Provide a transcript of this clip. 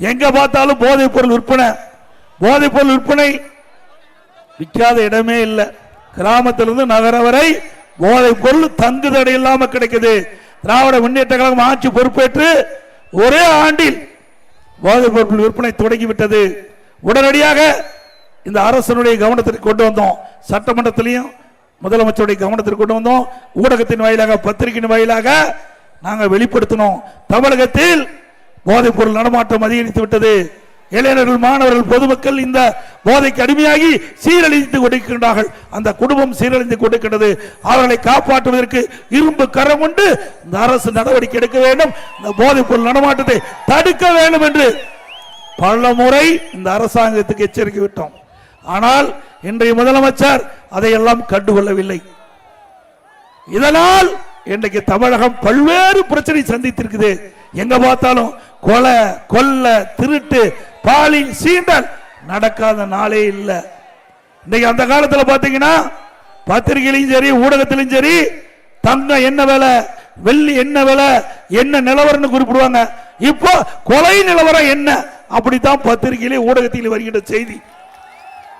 எங்க பார்த்தாலும் போதைப் பொருள் விற்பனை, போதைப் பொருள் விற்பனை விற்காத இடமே இல்லை. கிராமத்திலிருந்து நகரம் வரை போதைப் பொருள் தங்கு தடை இல்லாம கிடைக்குது. திராவிட முன்னேற்ற கழகம் ஆட்சி பொறுப்பேற்று ஒரே ஆண்டில் போதைப் பொருள் விற்பனை தொடங்கிவிட்டது. உடனடியாக இந்த அரசனுடைய கவனத்திற்கு கொண்டு வந்தோம். சட்டமன்றத்திலையும் முதலமைச்சருடைய கவனத்திற்கு கொண்டு வந்தோம். ஊடகத்தின் வாயிலாக, பத்திரிகையின் வாயிலாக நாங்கள் வெளிப்படுத்தினோம். தமிழகத்தில் போதைப் பொருள் நடமாட்டம் அதிகரித்து விட்டது. இளைஞர்கள், மாணவர்கள், பொதுமக்கள் இந்த போதைக்கு அடிமையாகி சீரழிந்து கொண்டிருக்கின்றார்கள். அந்த குடும்பம் சீரழிந்து கொண்டிருக்கிறது. அவர்களை காப்பாற்றுவதற்கு இரும்பு கரம் கொண்டு இந்த அரசு நடவடிக்கை எடுக்க வேண்டும். இந்த போதைப் பொருள் நடமாட்டத்தை தடுக்க வேண்டும் என்று பல முறை இந்த அரசாங்கத்துக்கு எச்சரிக்கை விட்டோம். ஆனால் இன்றைய முதலமைச்சர் அதையெல்லாம் கண்டுகொள்ளவில்லை. இதனால் இன்றைக்கு தமிழகம் பல்வேறு பிரச்சனை சந்தித்திருக்குது. எங்க பார்த்தாலும் கொலை, கொல்ல, திருட்டு, பாலியல் சீண்டல் நடக்காத நாளே இல்லை. இன்னைக்கு அந்த காலத்தில் பாத்தீங்கன்னா பத்திரிகையிலும் சரி, ஊடகத்திலும் சரி, தங்கம் என்ன விலை, வெள்ளி என்ன விலை, என்ன நிலவரம் குறிப்பிடுவாங்க. இப்போ கொலை நிலவரம் என்ன, அப்படித்தான் பத்திரிகையிலே ஊடகத்தில் வருகின்ற செய்தி.